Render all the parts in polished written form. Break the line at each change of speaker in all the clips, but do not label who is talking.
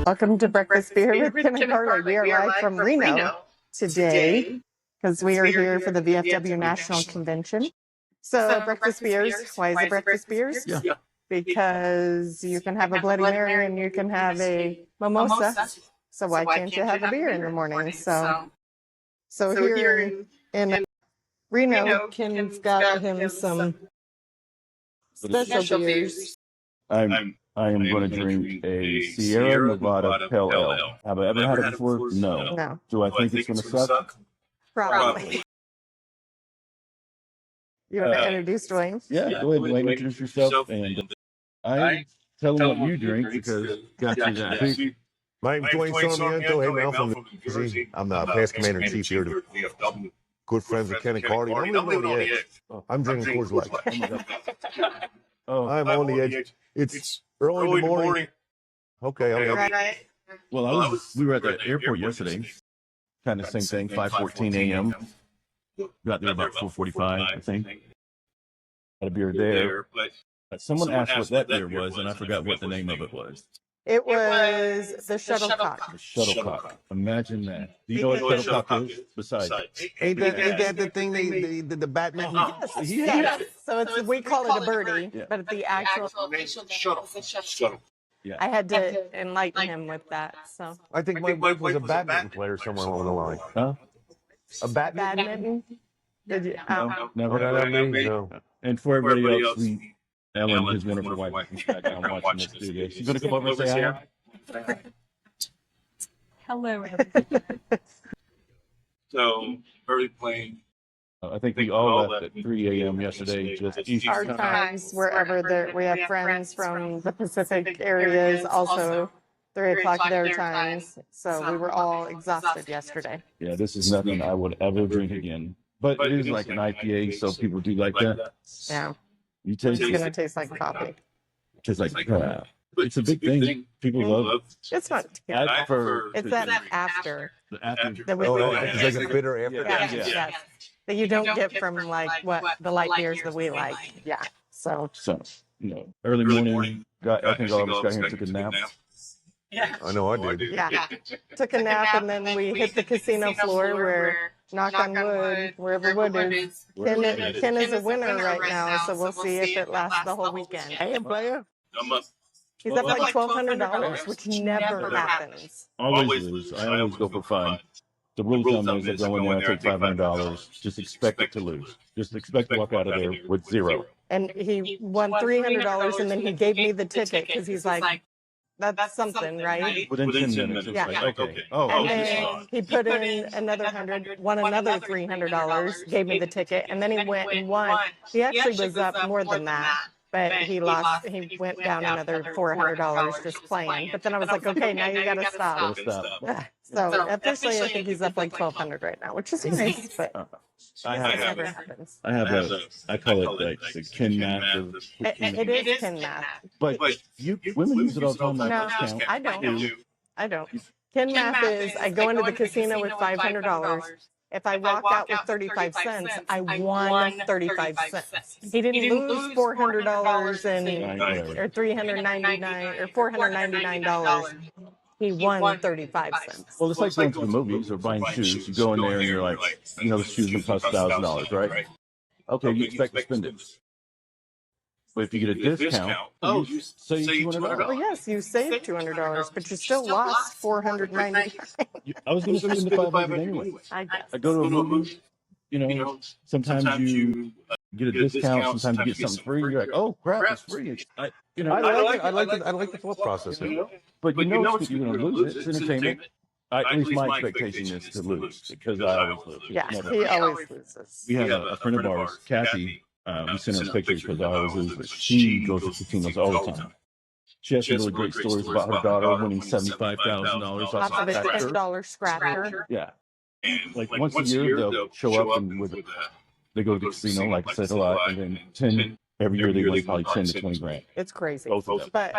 Welcome to Breakfast Beer with Ken and Carly. We are live from Reno today because we are here for the VFW National Convention. So breakfast beers, why is it breakfast beers?
Yeah.
Because you can have a Bloody Mary and you can have a mimosa. So why can't you have a beer in the morning? So here in Reno, Ken's got him some special beers.
I am going to drink a Sierra Nevada Pale Ale. Have I ever had it before? No.
No,
Do I think it's going to suck?
probably. You want to introduce Dwayne?
Yeah, go ahead, Dwayne, introduce yourself. And I tell them what you drink because got you that.
My name's Dwayne Sarmiento. Hey, man, I'm from New Jersey. I'm the past commander-in-chief here. Good friends with Ken and Carly. I'm living on the edge. I'm drinking Coors Light. I'm on the edge. It's early in the morning. Okay, I'm
Right.
Well, we were at the airport yesterday. Kind of same thing, 5:14 a.m. Got there about 4:45, I think. Had a beer there. Someone asked what that beer was, and I forgot what the name of it was.
It was the Shuttlecock.
The Shuttlecock. Imagine that. Do you know what a Shuttlecock is? Besides,
Ain't that the thing the Batman?
Yes. So we call it a birdie,
Yeah.
but the actual
Shuttle.
yeah.
I had to enlighten him with that. So
I think my wife was a badminton player somewhere along the line.
Huh?
A badminton?
badminton. Did you?
No, never.
No.
And for everybody else, Ellen, his wonderful wife, is back down watching this studio. She's going to come over and say hi.
Hello.
So, early plane.
I think we all left at 3 a.m. yesterday, just Eastern
Our
time.
times wherever we have friends from the Pacific areas, also 3 o'clock their times. So we were all exhausted yesterday.
Yeah, this is nothing I would ever drink again. But it is like an IPA, so people do like that.
Yeah,
You
it's
taste
gonna
it,
taste like coffee.
it's like crap. It's a big thing. People love
It's not.
it. I prefer
It's that after
the after.
that we.
Oh, it's like a bitter after.
Yes,
Yeah.
yes. That you don't get from like what the light beers that we like. Yeah. So
So, early morning, I think all of us got here and took a nap.
I know I did.
yeah, took a nap and then we hit the casino floor where, knock on wood, wherever wood is. Ken is a winner right now, so we'll see if it lasts the whole weekend.
Hey, player.
He's up like $1,200, which never happens.
Always lose. I always go for fun. The rule of thumb is I go in there, I take $500. Just expect it to lose. Just expect to walk out of there with zero.
And he won $300 and then he gave me the ticket because he's like, that's something, right?
Within 10 minutes, it's
Yeah.
like, okay. Oh,
And
okay.
then he put in another 100, won another $300, gave me the ticket, and then he went and won. He actually was up more than that, but he lost. He went down another $400 just playing. But then I was like, okay, now you gotta stop.
Gotta stop.
So officially, I think he's up like 1,200 right now, which is nice, but
I
that
have
never happens.
I call it like the Ken math of
It is Ken math.
But women use it all the time.
No,
Like discount.
I don't. I don't. Ken math is I go into the casino with $500. If I walk out with 35 cents, I won 35 cents. He didn't lose $400 or $399 or $499. He won 35 cents.
Well, it's like going to the movies or buying shoes. You go in there and you're like, the shoes will cost $1,000, right? Okay, you expect to spend it. But if you get a discount, you save $200.
Well, yes, you saved $200, but you still lost $499.
I was going to spend the $500 anyway.
I guess.
I go to a movie, sometimes you get a discount, sometimes you get something free. You're like, oh crap, it's free.
I like the thought process.
But you're going to lose it. It's entertainment. At least my expectation is to lose because I always lose.
Yeah,
Never.
he always loses.
We have a friend of ours, Kathy. We send her pictures because I always lose, but she goes to casinos all the time. She has some really great stories about her daughter winning $75,000
Off
off
of
a
a
scratcher.
$10 scratcher.
Yeah, like once a year they'll show up and they go to the casino, like I said a lot, and then 10 every year they win probably 10 to 20 grand.
It's crazy.
Both of them.
But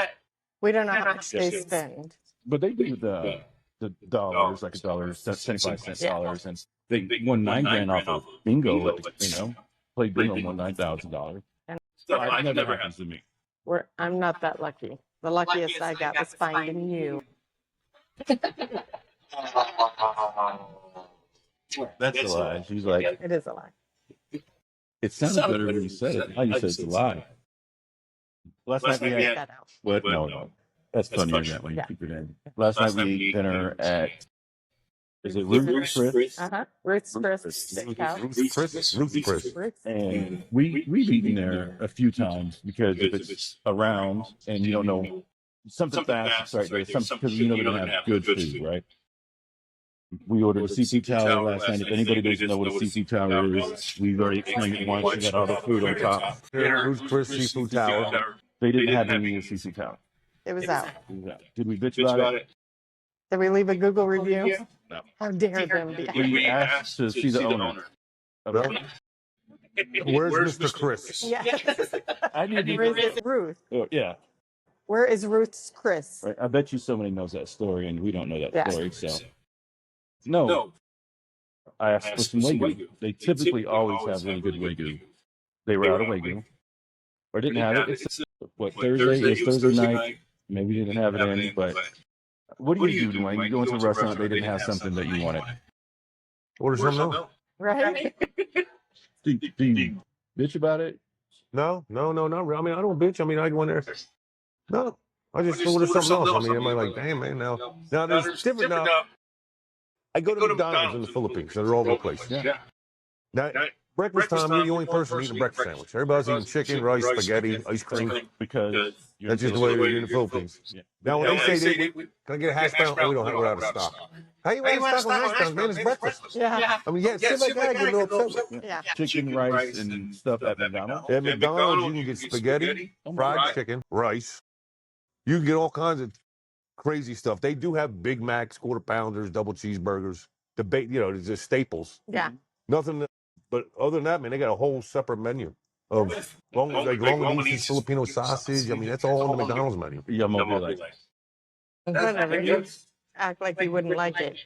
we don't know how much they spend.
But they do the the dollars, like $1.75 dollars, and they won $9,000 off of bingo at the casino. Played bingo and won $9,000.
And
It never happens to me.
I'm not that lucky. The luckiest I got was finding you.
That's a lie. She's like,
It is a lie.
it sounded better when you said it. How you said it's a lie. Last night we
Take
had
that out.
what? No. That's funnier than that when you
Yeah.
keep it in. Last night we ate dinner at, is it Ruth's Chris?
Ruth's Chris Steakhouse.
Ruth Chris.
Ruth's.
And we've eaten there a few times because if it's around and you don't know something fast, right? There's something because you know they're gonna have good food, right? We ordered a seafood tower last night. If anybody doesn't know what a seafood tower is, we've already explained it once. We got all the food on top.
Ruth Chris Seafood Tower.
They didn't have any seafood tower.
It was out.
Did we bitch about it?
Did we leave a Google review?
No.
How dare them be?
We asked to see the owner.
Well, where's Mr. Chris?
Yes.
I need
Where
to.
is Ruth?
Oh, yeah.
Where is Ruth's Chris?
Right. I bet you somebody knows that story, and we don't know that
Yeah.
story. So, no. I asked for some Wagyu. They typically always have really good Wagyu. They were out of Wagyu, or didn't have it. It's what Thursday? It's Thursday night. Maybe they didn't have it in, but what do you do when you go into a restaurant? They didn't have something that you wanted.
Order something else?
Right?
Do you bitch about it?
No, not really. I mean, I don't bitch. I mean, I go in there. No, I just order something else. I mean, am I like, damn, man, now there's different now. I go to McDonald's in the Philippines. They're all over the place.
Yeah.
Now, breakfast time, you're the only person eating a breakfast sandwich. Everybody's eating chicken, rice, spaghetti, ice cream.
Because
That's just the way they're in the Philippines.
Yeah.
Now, when they say, can I get a hash brown? Oh, we don't have it out of stock. How you out of stock on hash browns, man? It's breakfast.
Yeah.
I mean, yeah, sit like that, get a little upset.
Yeah.
chicken, rice, and stuff at McDonald's.
At McDonald's, you can get spaghetti, fried chicken, rice. You can get all kinds of crazy stuff. They do have Big Macs, quarter pounders, double cheeseburgers. It's just staples.
Yeah.
Nothing, but other than that, man, they got a whole separate menu of longanise, Filipino sausage. I mean, that's all on the McDonald's menu.
Yeah, I'm over like,
Whatever. You act like you wouldn't like it.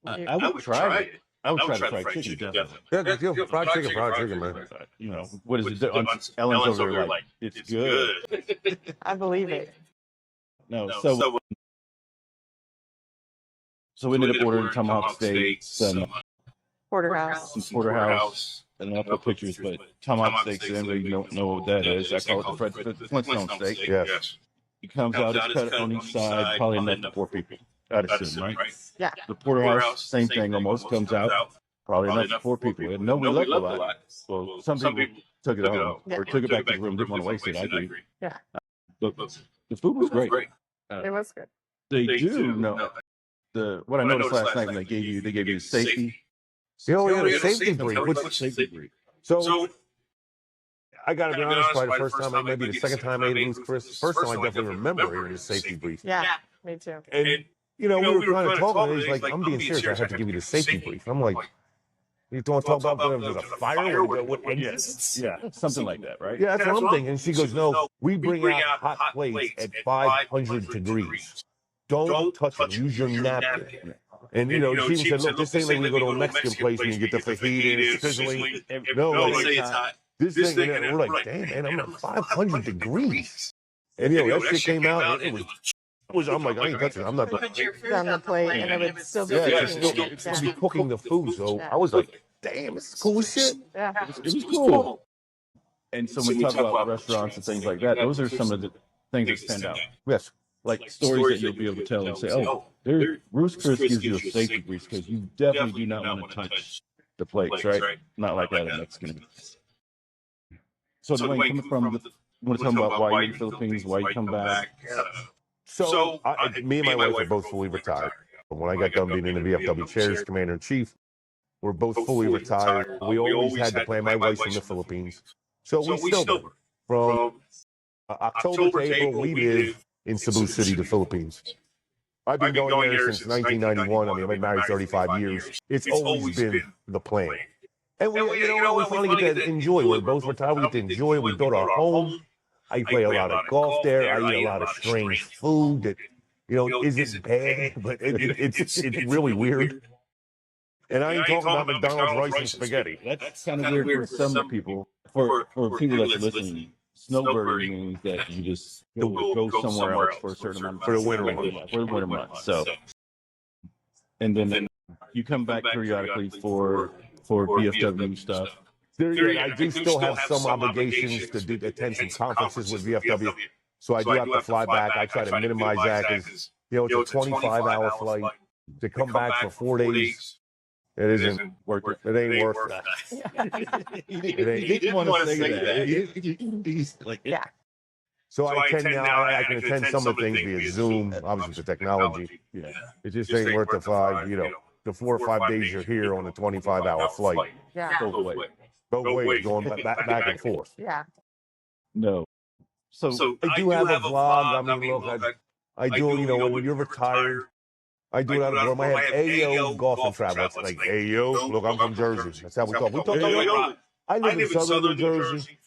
I would try it. I would try the fried chicken, definitely.
Yeah, fried chicken, man.
You know, what is it? Ellen's over there like, it's good.
I believe it.
No, so we ended up ordering tomahawk steaks, some
Porterhouse.
porterhouse, and I'll put pictures, but tomahawk steaks, anybody don't know what that is. I call it the Flintstone steak.
Yes.
It comes out, it's cut on each side, probably enough for 4 people, I'd assume, right?
Yeah.
The porterhouse, same thing, almost comes out, probably enough for 4 people. And nobody left a lot. Well, some people took it home or took it back to the room, didn't want to waste it, I agree.
Yeah.
But the food was great.
It was good.
They do know. What I noticed last night when they gave you the safety.
The safety brief.
What's safety brief?
So, I got to be honest, probably the first time, maybe the second time I ate Ruth Chris. First time I definitely remember hearing the safety brief.
Yeah. Me too.
And, we were kind of talking, and he's like, I'm being serious, I have to give you the safety brief. I'm like, you don't talk about whether there's a fire or what?
Yeah, something like that, right?
Yeah, that's what I'm thinking. And she goes, no, we bring out hot plates at 500 degrees. Don't touch them. Use your napkin. And, she even said, look, this ain't like when you go to a Mexican place and you get the fajita and it's sizzling. No,
it's hot.
This thing, and we're like, damn, man, I'm at 500 degrees. And, that shit came out, and it was, I'm like, I ain't touching it. I'm not.
Put your food on the plate and it would still be
It's still be cooking the food. So I was like, damn, it's cool shit.
Yeah.
It was cool. And so when we talk about restaurants and things like that, those are some of the things that stand out.
Yes.
Like stories that you'll be able to tell and say, oh, Ruth's Chris gives you a safety brief because you definitely do not want to touch the plates, right? Not like that in Mexican. So Dwayne, coming from, you want to tell them about why you're in the Philippines, why you come back?
So me and my wife are both fully retired. When I got done being in the VFW chairs, commander-in-chief, we're both fully retired. We always had to plan. My wife's from the Philippines. So we still do. From October to April, we live in Cebu City, the Philippines. I've been going there since 1991. I mean, I've been married 35 years. It's always been the plan. And we finally get to enjoy. We're both retired. We get to enjoy. We built our home. I play a lot of golf there. I eat a lot of strange food that isn't bad, but it's really weird. And I ain't talking about McDonald's rice and spaghetti.
That's kind of weird for some people. For people that's listening, snowbirding means that you just go somewhere else for a certain amount
For the winter months.
for the winter months. So, and then you come back periodically for VFW stuff.
I do still have some obligations to attend some conferences with VFW. So I do have to fly back. I try to minimize that because, it's a 25-hour flight. To come back for 4 days, it isn't worth it. It ain't worth it.
He didn't want to say that. He's like,
Yeah.
So I can attend some of the things via Zoom, obviously the technology.
yeah.
It just ain't worth the the 4 or 5 days you're here on a 25-hour flight.
Yeah.
Go away.
Both ways, going back and forth.
Yeah.
No. So
I do have a vlog. I mean, look, I do, when you're retired, I do it out of I have AO golf and travel. It's like AO. Look, I'm from Jersey. That's how we talk. We talk about I live in southern New Jersey,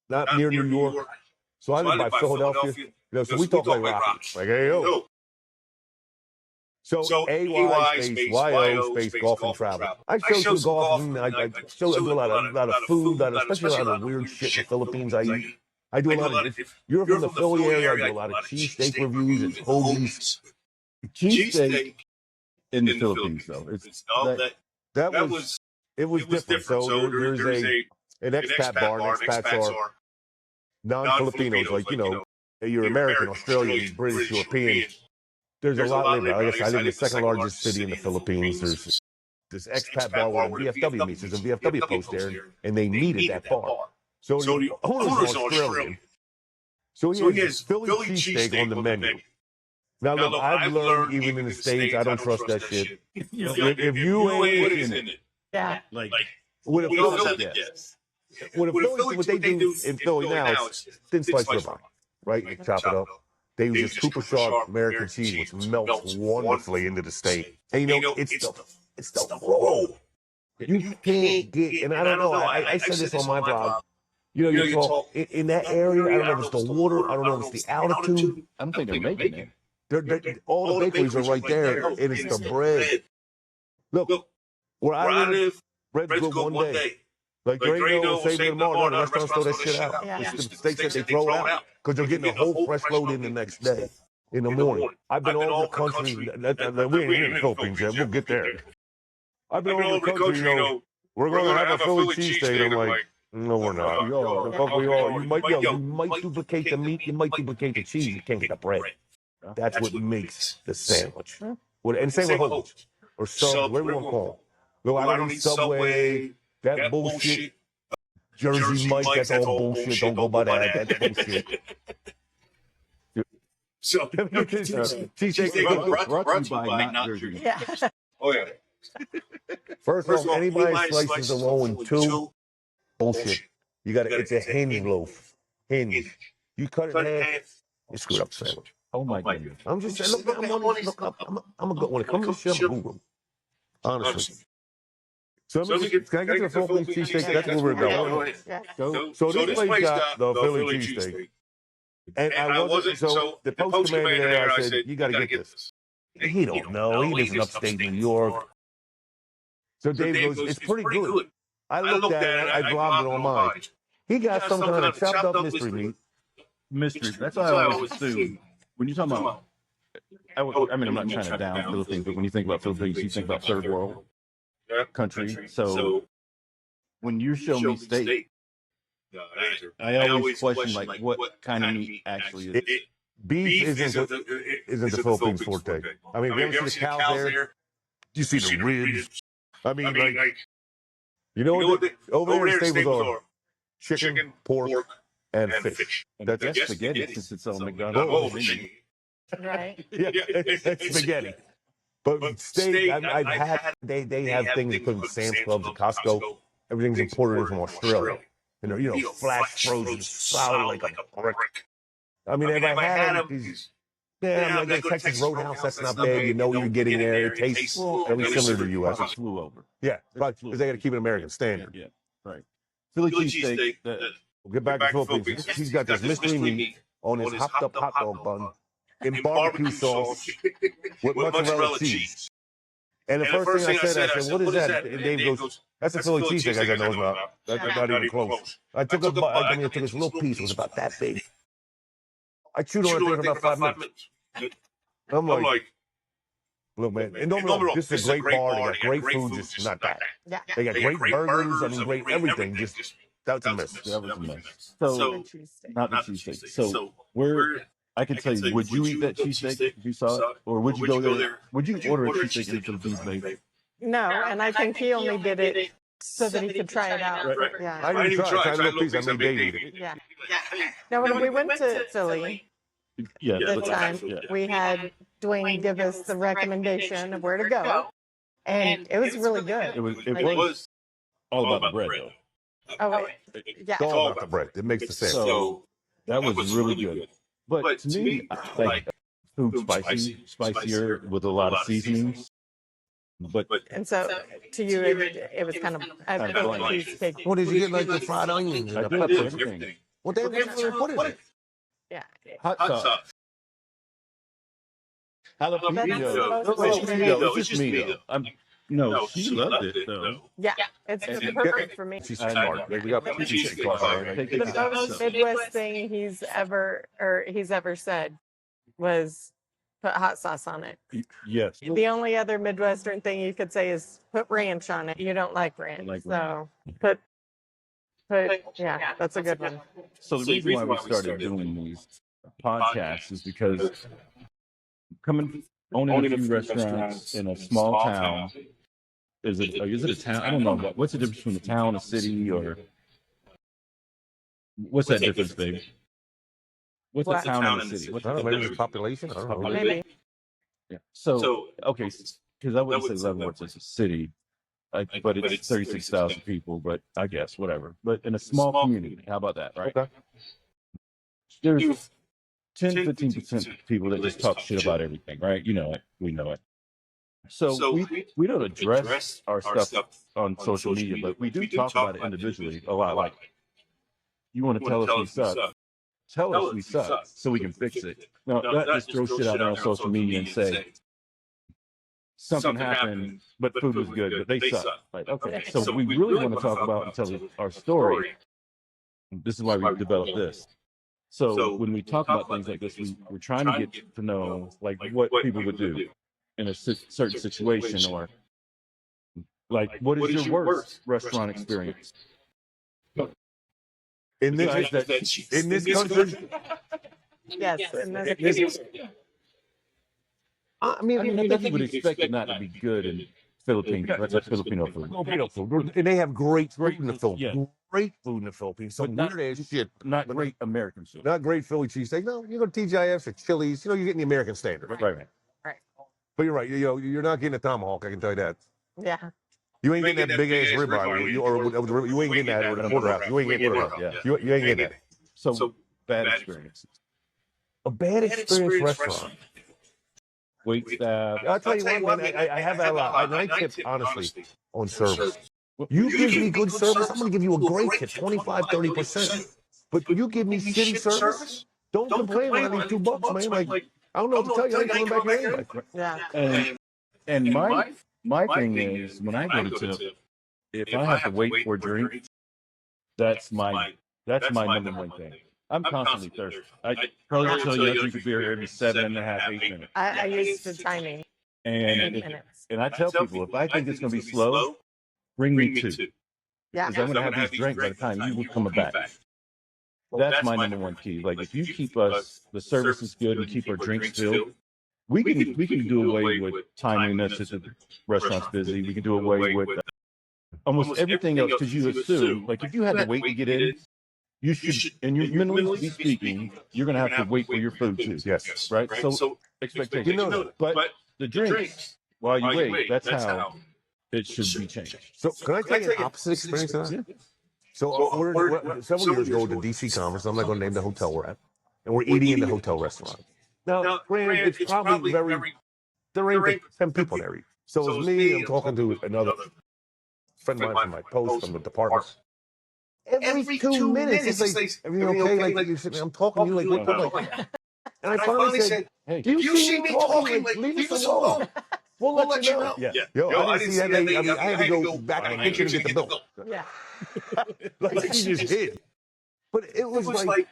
not near New York. So I live by Philadelphia. So we talk like Rocky, like AO. So AY space YO space golf and travel. I show some golf. I show a lot of food, especially a lot of weird shit in the Philippines I eat. I do a lot of. You're from the Philly area. I do a lot of cheesesteak reviews and hoagies.
cheesesteak in the Philippines, though.
That was different. So there's an expat bar, and expats are non-Filipinos, like you're American, Australian, British, European. There's a lot living. I guess I live in the second largest city in the Philippines. There's this expat bar where the VFW meets. There's a VFW post there, and they meet at that bar. So the owner's Australian. So he has Philly cheesesteak on the menu. Now look, I've learned even in the States, I don't trust that shit. If you ain't in it,
Yeah.
like
with a Philly,
yes.
with a Philly, what they do in Philly now, it's thin sliced ribeye, right? They chop it up. They use this super sharp American cheese, which melts wonderfully into the steak. And it's the roll. You can't get, and I don't know, I said this on my blog. You talk in that area. I don't know if it's the water. I don't know if it's the altitude.
I don't think they're making it.
All the bakeries are right there, and it's the bread. Look, where I live, bread's good one day. Like Grado will save it tomorrow. The restaurants throw that shit out.
Yeah.
It's the steaks that they throw out because they're getting a whole fresh load in the next day, in the morning. I've been all over the country. We ain't in the Philippines yet. We'll get there. I've been all over the country. We're going to have a Philly cheesesteak. I'm like, no, we're not. You might duplicate the meat. You might duplicate the cheese. You can't get the bread. That's what makes the sandwich. And same with hoagies or sub, whatever you want to call them. Look, I don't eat Subway. That bullshit. Jersey Mike, that's all bullshit. Don't go by that. That's bullshit.
So,
cheesesteak
Brought to you by not Jersey.
Yeah.
oh yeah.
First of all, anybody slices a roll in two, bullshit. It's a hinge loaf. Hinge. You cut it in half, you screwed up the sandwich.
Oh my goodness.
I'm just saying, look, I'm a good, when it comes to shit, I'm a guru. Honestly. So can I get to the Philippine cheesesteak? That's where we're going.
Yeah.
So this place got the Philly cheesesteak. And I wasn't, so the post commander there, I said, you got to get this. He don't know. He lives in upstate New York. So Dave goes, it's pretty good. I looked at it, I blogged it on mine. He got some kind of chopped up mystery meat.
Mystery. That's what I always assume. When you talk about, I mean, I'm not trying to down Philippines, but when you think about Philippines, you think about third world country. So when you show me steak, I always question like what kind of meat actually is.
Beef isn't the Philippines forte. I mean, if you ever see the cows there, you see the ribs. I mean, like, you know what? Over there, the staples are chicken, pork, and fish.
That's spaghetti since it's on McDonald's.
Right.
Yeah, it's spaghetti. But steak, I've had, they have things that put in Sam's Clubs and Costco. Everything's imported in from Australia. And they're, flash frozen, solid like a brick. I mean, if I had these, like the Texas Roadhouse, that's not bad. You know what you're getting there. It tastes very similar to the U.S.
It flew over.
Yeah, because they got to keep it American standard.
Yeah, right. Philly cheesesteak.
We'll get back to Philippines. He's got this mystery meat on his hopped up hot dog bun. in barbecue sauce with mozzarella cheese. And the first thing I said, what is that? And Dave goes, that's a Philly cheesesteak. I said, no, it's not. That's not even close. I took I took this little piece. It was about that big. I chewed on it for about 5 minutes. I'm like, look, man, and don't get me wrong, this is a great bar. They got great food, just not that.
Yeah.
They got great burgers. I mean, great everything. Just that's a miss.
That was a mess.
The
So,
cheesesteak.
not the cheesesteak. So, I can tell you, would you eat that cheesesteak if you saw it? Or would you go there? Would you order a cheesesteak in the Philippines, babe?
No, and I think he only did it so that he could try it out.
Right.
Yeah.
I didn't try. I tried a little piece. I made Dave eat it.
Yeah. Now, when we went to Philly
Yeah.
this
let's-
time,
yeah.
we had Dwayne give us the recommendation of where to go, and it was really good.
It was all about the bread, though.
Oh, yeah.
It's all about the bread. It makes the sandwich.
So, that was really good. But to me, I like food spicier with a lot of seasonings. But
And so, to you, it was kind of a
Kind of
Philly
bland.
cheesesteak.
What did you get? Like the fried onions and
I
the
did
peppers?
everything.
What the hell? What is it?
Yeah.
Hot sauce. Jalapeno.
That's
Wait,
supposed to be-
it's just me, though. No, she loved it, though.
Yeah, it's
And-
perfect for me.
She's
I
smart.
know.
We got cheesesteak sauce on it.
Take
The
it.
most Midwest thing he's ever said was put hot sauce on it.
Yes.
The only other Midwestern thing you could say is put ranch on it. You don't like ranch,
like
so yeah, that's a good one.
So the reason why we started doing these podcasts is because owning a few restaurants in a small town, is it a town? I don't know. What's the difference between a town, a city, or what's that difference, babe? What's
What?
a town and a city? What's
I don't
the
know, maybe
difference?
it's population. I don't know.
Maybe.
Yeah. So, okay, because I wouldn't say Leavenworth is a city, but it's 36,000 people, but I guess, whatever. But in a small community, how about that, right?
Okay.
There's 10-15% of people that just talk shit about everything, right? You know it. We know it. So we don't address our stuff on social media, but we do talk about it individually a lot. Like, you want to tell us we suck? Tell us we suck so we can fix it. No, not just throw shit out there on social media and say something happened, but food was good, but they suck. Like, okay, so we really want to talk about and tell our story. This is why we developed this. So when we talk about things like this, we're trying to get to know like what people would do in a certain situation, or like what is your worst restaurant experience?
In this country,
Yes, and that's
I mean,
I think you would expect it not to be good in Philippines. That's Filipino food.
Filipino food, and they have great food in the Philippines.
Yeah.
Great food in the Philippines. So
But not-
weird ass shit.
Not great American food.
Not great Philly cheesesteak. No, you go to TGIFs or Chili's. You know, you're getting the American standard.
Right.
But you're right. You're not getting a tomahawk. I can tell you that.
yeah.
You ain't getting that big ass ribeye. You ain't getting that or the porterhouse. You ain't getting that.
Yeah.
You ain't getting that.
So bad experiences.
A bad experience restaurant.
Wait staff.
I'll tell you what, man. I have a lot. I tip honestly on service. You give me good service, I'm going to give you a great tip, 25-30%. But you give me shitty service, don't complain when I need $2, man. Like, I don't know what to tell you. I ain't coming back here anyway.
Yeah.
And my thing is, when I go to tip, if I have to wait for a drink, that's my number one thing. I'm constantly thirsty. I probably tell you I drink a beer every 7.5, 8 minutes.
I used the timing. 8
And
minutes.
I tell people, if I think it's going to be slow, bring me 2.
Yeah.
Because I'm going to have these drinks by the time you will come back. That's my number one key. Like, if you keep us, the service is good, and keep our drinks filled, we can do away with timeliness if the restaurant's busy. We can do away with almost everything else, because you assume, like, if you had to wait to get in, you should, and you're mentally speaking, you're going to have to wait for your food too.
Yes.
Right? So, expectations.
You know that.
But the drinks, while you wait, that's how it should be changed.
So can I tell you an opposite experience of that? So we're several years ago at the DC conference. I'm not going to name the hotel we're at, and we're eating in the hotel restaurant. Now, granted, it's probably there ain't 10 people there. So it's me. I'm talking to another friend of mine from my post from the department. Every 2 minutes, it's like, everything okay? Like, I'm talking to you, like, what, like, And I finally said,
Hey,
do you see me talking? Like, leave us alone. We'll let you know.
yeah.
Yo, I didn't see that lady. I mean, I had to go back in the kitchen and get the bill.
Yeah.
Like, she just hid. But it was like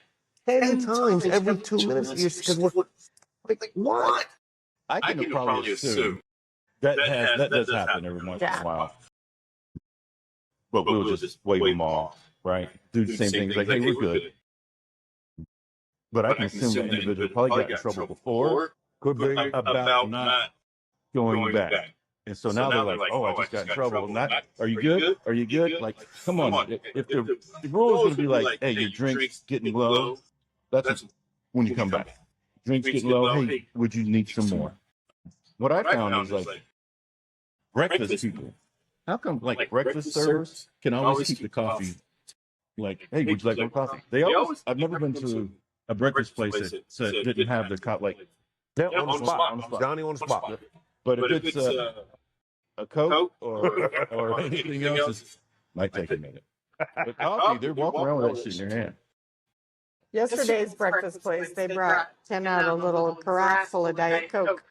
10 times every 2 minutes. Because we're like, what?
I can probably assume that does happen every once in a while. But we'll just wave them off, right? Do the same things like, hey, we're good. But I can assume the individual probably got in trouble before
Could be.
about not going back. And so now they're like, oh, I just got in trouble. Not, are you good? Are you good? Like, come on. If the rule is going to be like, hey, your drink's getting low, that's when you come back. Drink's getting low. Hey, would you need some more? What I found is like breakfast people. How come like breakfast servers can always keep the coffee? Like, hey, would you like more coffee? They always. I've never been to a breakfast place that didn't have the like.
Yeah, on the spot. Johnny on the spot.
But if it's a Coke or anything else, it might take a minute. But coffee, they're walking around with that shit in their hand.
Yesterday's breakfast place, they brought Tim out a little carafe full of Diet Coke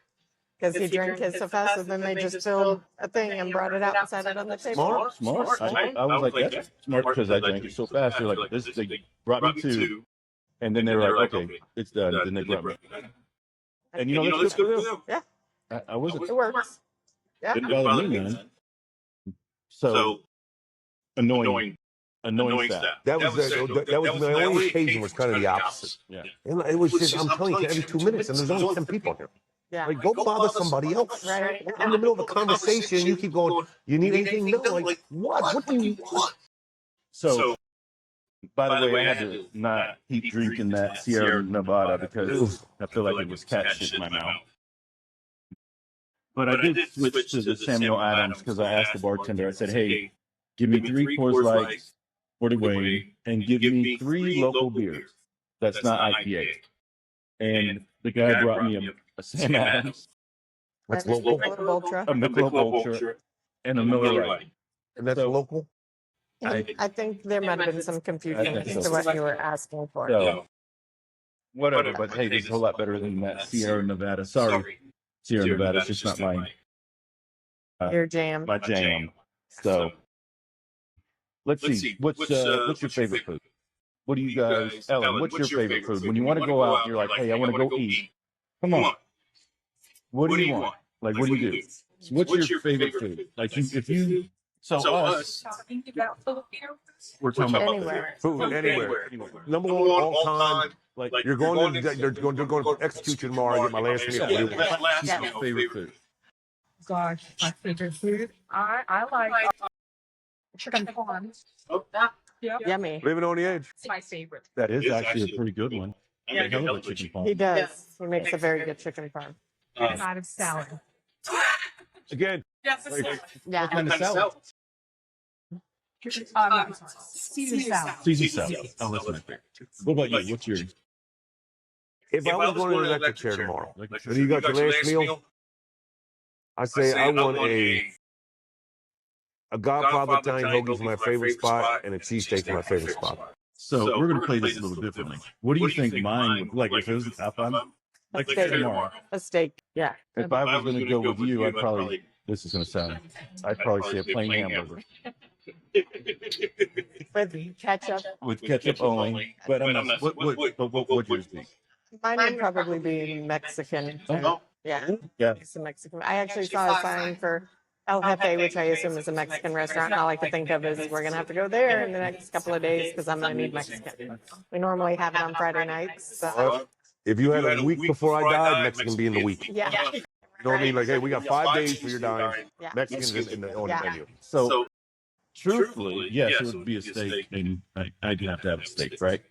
because he drank his so fast, and then they just filled a thing and brought it out and set it on the table.
Smart. I was like, that's smart because I drank it so fast. They're like, this. They brought me two, and then they were like, okay, it's done. Then they brought me. And you know, that's good for them.
Yeah.
I wasn't.
It works. Yeah.
Didn't bother me none. So annoying staff.
That was my only occasion was kind of the opposite.
Yeah.
And it was just, I'm telling you, every 2 minutes, and there's only 10 people here.
Yeah.
Like, go bother somebody else.
Right.
In the middle of a conversation, you keep going, you need anything? No, like, what? What do you want?
So, by the way, I had to not keep drinking that Sierra Nevada because I feel like it was cat shit in my mouth. But I did switch to the Samuel Adams because I asked the bartender, I said, hey, give me 3 Coors Lights for the way and give me 3 local beers. That's not IPA. And the guy brought me a Sam Adams,
That's local.
Ultra.
a Michelob Ultra, and a Miller Lite.
And that's local?
I think there might have been some confusion
I think
as to
so.
what you were asking for.
So, whatever, but hey, this is a whole lot better than that Sierra Nevada. Sorry, Sierra Nevada, it's just not
Your jam.
my jam. So, let's see, what's your favorite food? What do you guys, Ellen, what's your favorite food? When you want to go out, and you're like, hey, I want to go eat. Come on. What do you want? Like, what do you do? So what's your favorite food? Like, if you, so us, we're talking about
Anywhere.
Food, anywhere. Number one all time.
like
You're going to execute you tomorrow. I get my last meal. What do you want?
Yeah.
favorite food.
Gosh, my favorite food. I like chicken parm. Yep.
Yummy.
Living on the edge.
It's my favorite.
That is actually a pretty good one. I hell of a chicken
He
parm.
does. He makes a very good chicken farm.
Side of salad.
Again,
Yeah.
What kind of salad?
Seasoned salad.
Seasoned salad. Oh, that's my favorite. What about you? What's your?
if I was going to the electric chair tomorrow, and you got your last meal, I say I want a Godfather Italian hoagie for my favorite spot and a cheesesteak for my favorite spot.
So we're gonna play this a little differently. What do you think mine would like if it was if I'm like
steak.
tomorrow?
A steak. Yeah.
If I was gonna go with you, I'd probably this is gonna sound I'd probably say a plain hamburger
With ketchup.
with ketchup only. But I'm not what would yours be?
Mine would probably be Mexican.
Oh.
Yeah.
Yeah.
It's a Mexican. I actually saw a sign for El Jefe, which I assume is a Mexican restaurant. And all I could think of is we're going to have to go there in the next couple of days because I'm going to need Mexican. We normally have it on Friday nights. So.
If you had a week before I died, Mexican be in the week.
Yeah.
You know what I mean? Like, hey, we got 5 days for your dying.
Yeah.
Mexican's on the
Yeah.
menu.
So truthfully, yes, it would be a steak, and I'd have to have a steak, right?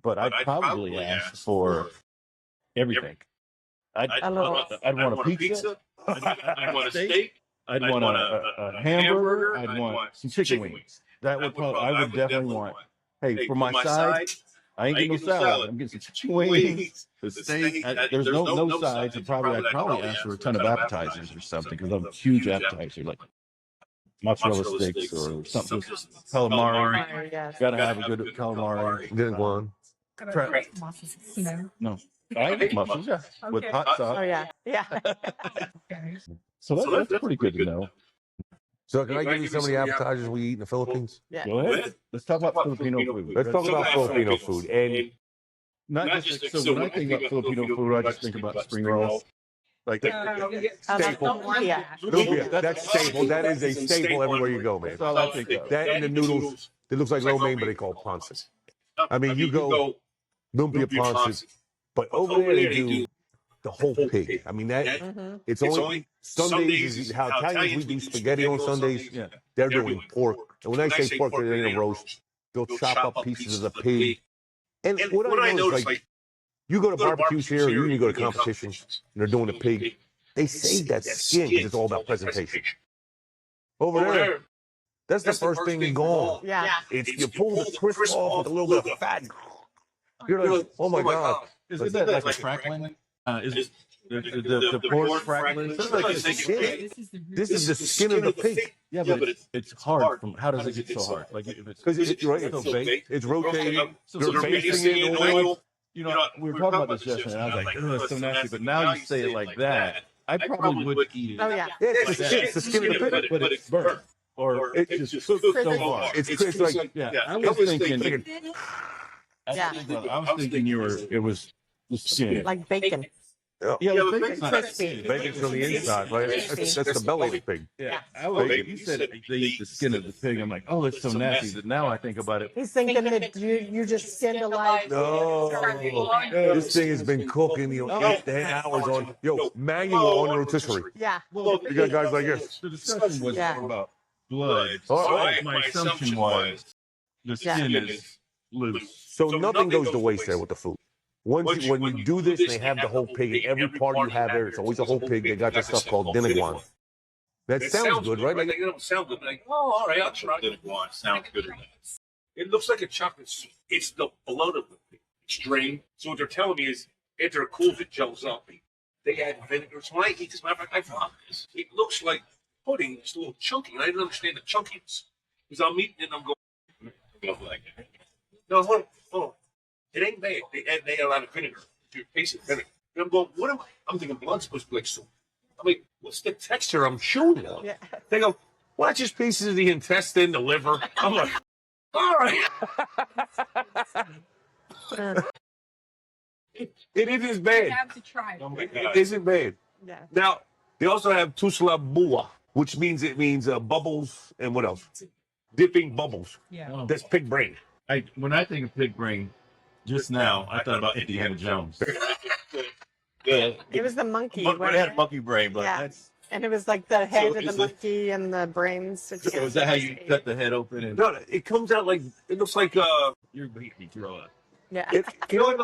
But I'd probably ask for everything. I'd want a pizza. I'd want a steak. I'd want a hamburger. I'd want some chicken wings. That would probably. I would definitely want. Hey, for my side, I ain't getting no salad. I'm getting some chicken wings. The steak. There's no sides. I'd probably ask for a ton of appetizers or something because I'm a huge appetizer, like mozzarella sticks or something. Calamari.
Yes.
Gotta have a good calamari.
Didn't go on.
No.
No. I eat mussels, yeah, with
Okay.
hot
Oh
sauce.
yeah, yeah.
Okay.
So that's pretty good to know.
So can I give you some of the appetizers we eat in the Philippines?
Yeah.
Go ahead. Let's talk about Filipino food.
Let's talk about Filipino food. And
Not just like, so when I think about Filipino food, I just think about spring rolls. Like
staple.
Yeah.
Lumpia, that's staple. That is a staple everywhere you go, man.
that's all I think of.
That and the noodles, it looks like lo mein, but they call it pancit. I mean, you go lumpia pancit, but over there they do the whole pig. I mean, that it's only Sundays is how Italians we do spaghetti on Sundays.
Yeah.
They're doing pork. And when I say pork, they're in a roast. They'll chop up pieces of the pig. And what I notice, like, you go to barbecues here, or you go to competitions, and they're doing the pig. They save that skin because it's all about presentation. Over there, that's the first thing you go on.
Yeah.
It's you pull the crisp off with a little bit of fat. You're like, oh my god!
Isn't that like a crackling? Is the pork crackling?
It's like the skin. This is the skin of the pig.
Yeah, but it's hard. From how does it get so hard? Like if it's
Because it's right,
still baked.
it's rotating.
So
They're basting it in oil.
You know, we were talking about this yesterday, and I was like, "Oh, it's so nasty." But now you say it like that, I probably would eat it.
Oh yeah.
Yeah, it's the skin of the pig.
But it's burnt, or
It's
just cooked so hard.
It's like
Yeah, I was thinking.
Yeah.
I was thinking it was the skin.
Like bacon.
Yeah, the bacon's not
crispy.
bacon's from the inside, right? That's the belly of the pig.
Yeah, you said they eat the skin of the pig. I'm like, oh, it's so nasty. But now I think about it.
He's thinking that you just skinned alive.
No, this thing has been cooking 8 to 10 hours on manual on the rotisserie.
Yeah.
Well,
You got guys like this.
the discussion was
Yeah.
more about blood.
Oh,
So
right.
my assumption was the skin is loose.
So nothing goes to waste there with the food. When you do this, they have the whole pig. In every part you have there, it's always a whole pig. They got this stuff called diniguan. That sounds good, right?
Like, it don't sound good. Like, oh, all right, I'll try it. Sounds good. It looks like a chocolate soup. It's the blood of the pig. It's drained. So what they're telling me is, after it cools, it gels up. They add vinegar. So when I eat this, matter of fact, I found this. It looks like pudding. It's a little chunky. And I didn't understand the chunkiness. Because I'm eating it and I'm going like that. No, hold on. It ain't bad. They add a lot of vinegar. You taste it vinegar. And I'm going, what am I? I'm thinking blood's supposed to be like soup. I'm like, what's the texture I'm chewing on?
Yeah.
They go, well, that's just pieces of the intestine, the liver. I'm like, all right. It isn't bad.
You have to try it.
Oh my God. It isn't bad.
Yeah.
Now, they also have tuslabua, which means bubbles and what else? Dipping bubbles.
Yeah.
That's pig brain.
When I think of pig brain, just now I thought about Indiana Jones.
Yeah.
It was the monkey.
But
wasn't
it had
it?
monkey brain, but
Yeah.
that's.
And it was like the head of
is
the
it-
monkey and the brains.
So is that how you cut the head open and
No, it comes out like, it looks like,
you're making me throw up?
Yeah.
It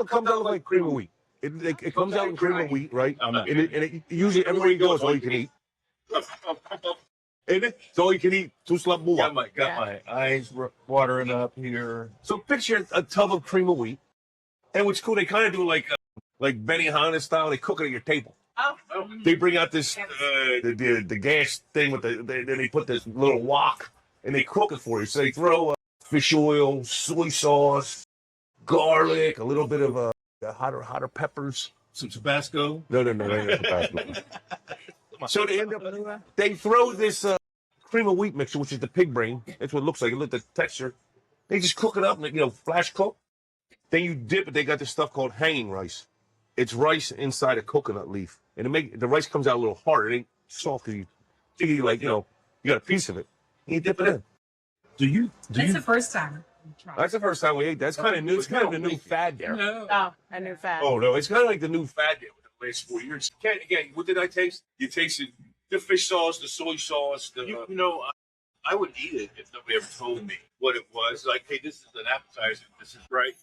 comes out like cream of wheat. It comes out in cream of wheat, right?
I'm not.
And it usually everywhere you go, it's all you can eat.
Isn't it? So you can eat tuslabua.
Got my eyes watering up here.
So picture a tub of cream of wheat. And what's cool, they kind of do like Benihana style. They cook it at your table.
Oh.
They bring out this the gas thing with then they put this little wok and they cook it for you. So they throw fish oil, soy sauce, garlic, a little bit of hotter peppers.
Some Tabasco.
No, Tabasco.
So they throw this cream of wheat mixture, which is the pig brain. That's what it looks like. Look at the texture. They just cook it up and flash cook. Then you dip it. They got this stuff called hanging rice. It's rice inside a coconut leaf, and the rice comes out a little hard. It ain't soft. You got a piece of it. And you dip it in.
That's the first time. we tried.
That's the first time we ate. That's kind of new. It's kind of the new fad there.
No.
Oh, a new fat.
Oh no, it's kind of like the new fad there with the last 4 years. Again, what did I taste? You tasted the fish sauce, the soy sauce.
I would eat it if nobody ever told me what it was. Like, hey, this is an appetizer. This is right.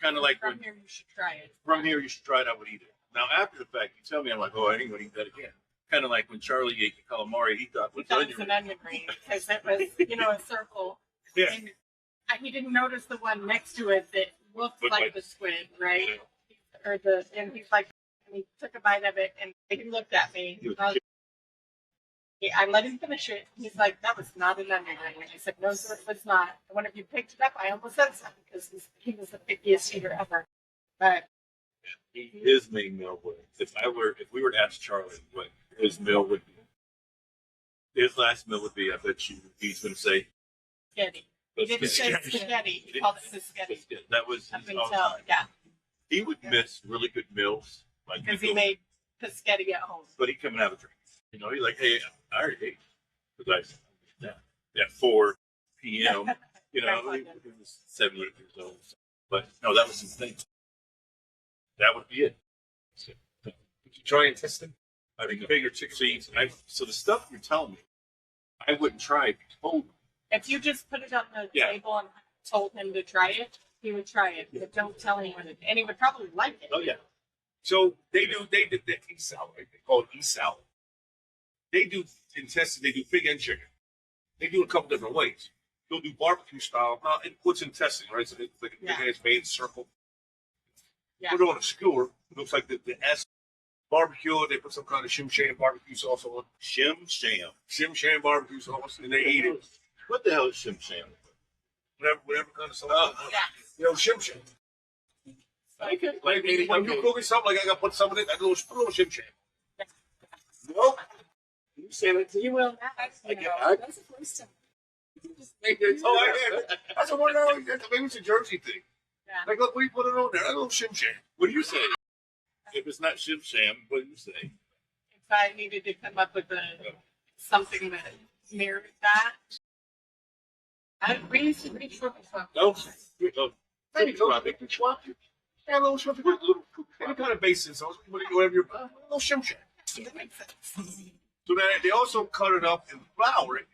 Kind of like
From here, you should try it.
from here, you should try it. I would eat it. Now, after the fact, you tell me, I'm like, oh, I ain't going to eat that again. Kind of like when Charlie ate the calamari, he thought, what's
That
onion
was an
ring?
onion ring because it was, a circle.
Yeah.
And he didn't notice the one next to it that looked
Looked
like
like-
the squid, right?
Yeah.
And he's like, and he took a bite of it and he looked at me.
He was
I let him finish it. He's like, that was not an onion ring. And I said, no, sir, it was not. And when you picked it up, I almost said something because he was the pickiest eater ever. But
His main meal was if we were to ask Charlie what his meal would be, his last meal would be, I bet you he's going to say
Spaghetti. He didn't say spaghetti. He called it spaghetti.
That was
Up
his all
until,
time.
yeah,
He would miss really good meals, like
because he made spaghetti at home.
but he'd come and have a drink. You know, he's like, hey, I already ate. Because at 4 p.m., you know, he was 78 years old. But no, that was his thing. That would be it.
Did you try intestine?
I think
Bigger chicken.
so the stuff you're telling me, I wouldn't try if you told me.
If you just put it on the
Yeah.
table and told him to try it, he would try it. But don't tell anyone, and he would probably like it.
Oh, yeah.
So they did the East salad, right? They call it East salad. They do intestine, they do pig and chicken. They do it a couple different ways. They'll do barbecue style. Now, what's intestine, right? So it's like a big ass main circle.
Yeah.
Put it on a skewer. It looks like the S. Barbecue it. They put some kind of shim sham barbecue sauce on it.
Shim Sham.
Shim sham barbecue sauce, and they eat it.
What the hell is Shim Sham?
Whatever kind of sauce.
Yeah.
You know, shim sham.
Okay.
Like when you cooking something, like I got to put some of it, I go put a little shim sham. No. You say that to
You will not.
That's the first time.
Oh, I had. That's a word. Maybe it's a Jersey thing.
Yeah.
Like, look, we put it on there. A little shim sham.
What do you say? If it's not Shim Sham, what do you say?
If I needed to come up with something that mirrored that, we used to reach for the
No. Maybe swap. Yeah, a little shim sham. Any kind of basin sauce. Whatever you're. A little shim sham. So then they also cut it up and flour it.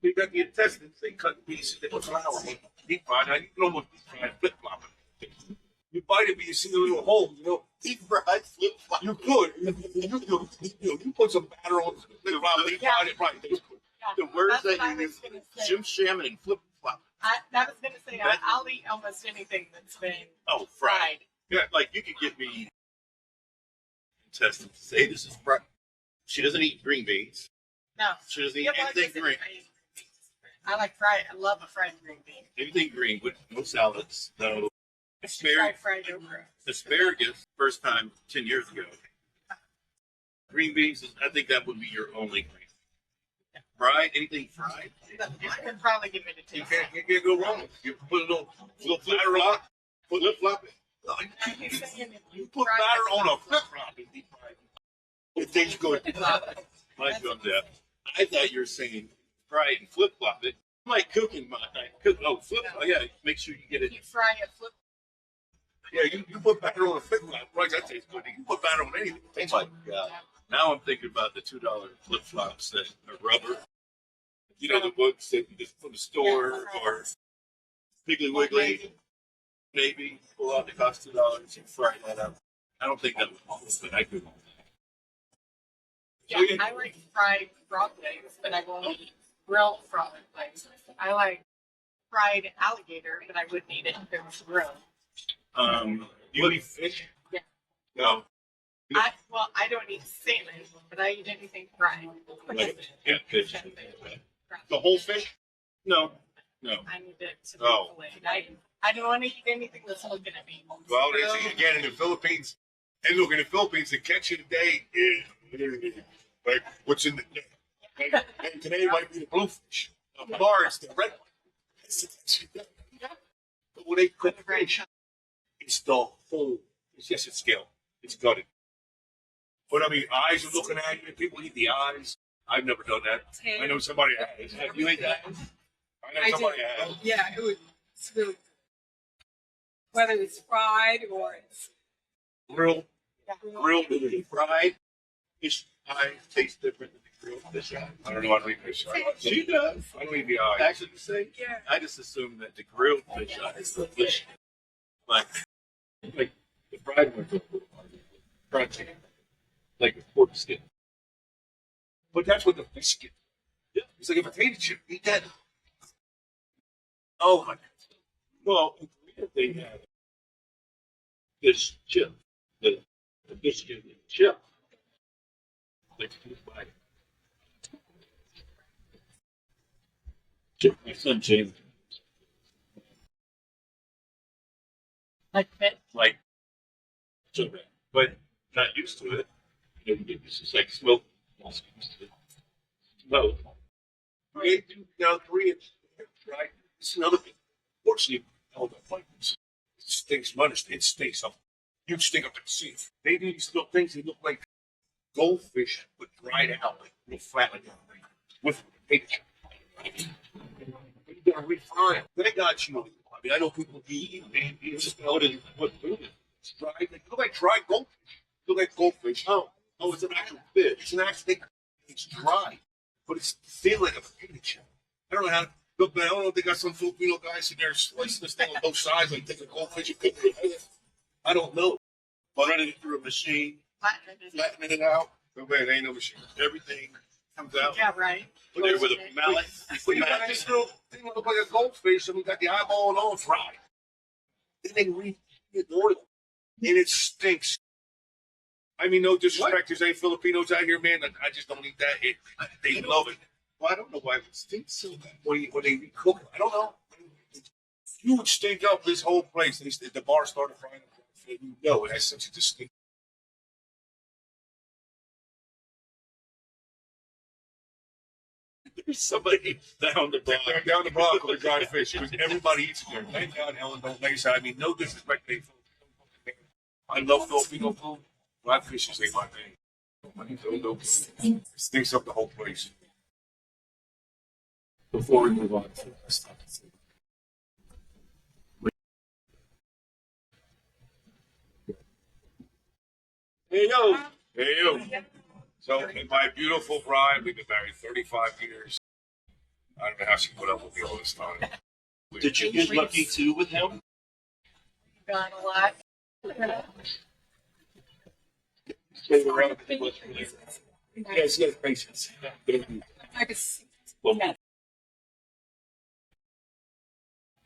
They got the intestines. They cut pieces. They put flour on it. Deep fried. Now you can almost deep fry flip flop it. You bite it, but you see the little hole. You know,
Deep fried flip flop.
you could. You put some batter on it. Deep fried it right.
The words
That's what
that
I
you
was
use,
gonna say.
Shim Sham and flip flop.
That was gonna say I'll eat almost anything that's been
Oh, fried.
fried.
Yeah, like you could give me intestines. Say this is fried. She doesn't eat green beans.
No.
She doesn't eat
Yeah, well,
anything green.
I like fried. I love a fried green bean.
Anything green with no salads, no asparagus.
Fried okra.
Asparagus, first time 10 years ago. Green beans, I think that would be your only green. Fried, anything fried?
You could probably give it a
You
taste.
can't go wrong. You put a little batter on it.
Flip flop it.
You put batter on a flip flop and deep fry it.
It tastes good. My gum that. I thought you were saying fry it and flip flop it. I'm like cooking my flip. Oh yeah. Make sure you get it.
You fry it, flip.
Yeah, you put batter on a flip flop. Right, that tastes good. You put batter on anything. It tastes
Oh
like
my god. Now I'm thinking about the $2 flip flops that are rubber. You know the books that you just from the store or Piggly Wiggly. Maybe pull out the cost $2 and fry that up. I don't think that would almost, but I could.
Yeah, I like fried frog legs, but I won't eat grilled frog legs. I like fried alligator, but I wouldn't eat it if it was grilled.
You eat fish?
Yeah.
No.
I don't eat salmon, but I eat anything fried.
Yeah, fish.
The whole fish?
No.
I need it to be
Oh.
filleted. I don't want to eat anything that's looking at me.
Well, that's again in the Philippines. And look, in the Philippines, the catch of the day is like what's in the and today might be the bluefish. Tomorrow it's the red one. But when they cook fish, it's the whole. It's just its scale. It's gutted. But I mean, eyes are looking at you. People eat the eyes. I've never done that. I know somebody has. Have you ate that? I know somebody has.
Yeah, it's really good. Whether it's fried or it's
Grilled,
Grilled fried fish eye tastes different than the grilled fish eye.
I don't know how to eat fish.
She does.
I don't eat the eyes.
Actually, the same.
Yeah.
I just assume that the grilled fish eye is the fish. Like the fried ones are crunchy. Like a pork skin.
But that's what the fish skin.
Yeah.
It's like a potato chip. Eat that. Oh my God.
Well, in Korea they have fish chip. The fish skin chip. Like you buy. My son James.
Like fish.
Like So, but not used to it. You know, it's just like smoke. No. We do now 3-inch, right? It's another thing. Fortunately, all the flavors. It stinks money. It stinks up. You stink up the sea. They do these little things. They look like goldfish, but dried out, like real flat, like that. With picture. You gotta refine. They got you. I mean, I know people eat and just know what food it is. It's dried. They look like dried goldfish. They look like goldfish. Oh, it's an actual fish. It's an actual. It's dry, but it's feel like a potato chip. I don't know how to look, man. I don't know if they got some Filipino guys in there slicing this thing on both sides, like taking goldfish and cooking it. I don't know. But running it through a machine, flattening it out. No, man, ain't no machine. Everything comes out.
Yeah, right.
Put there with a mallet. Well, you got this little thing that looks like a goldfish, and we got the eyeball and all dry. Then they reheat it oil, and it stinks. I mean, no disrespect. There's any Filipinos out here, man. I just don't eat that. They love it. Well, I don't know why it stinks so bad when they cook it. I don't know. You would stink up this whole place. The bar started frying up. No, it has such a distinct. There's somebody down the block with a dried fish because everybody eats it there. Thank God Helen don't make it. I mean, no disrespect. I love Filipino food. Dried fish is my thing. It stinks up the whole place. Before we move on to the next topic. Hey yo. Hey yo. So, my beautiful bride, we've been married 35 years. I don't know how she put up with me all this time.
Did you get lucky too with him?
Got a lot.
Stay around. Yes, yes, patience.
I just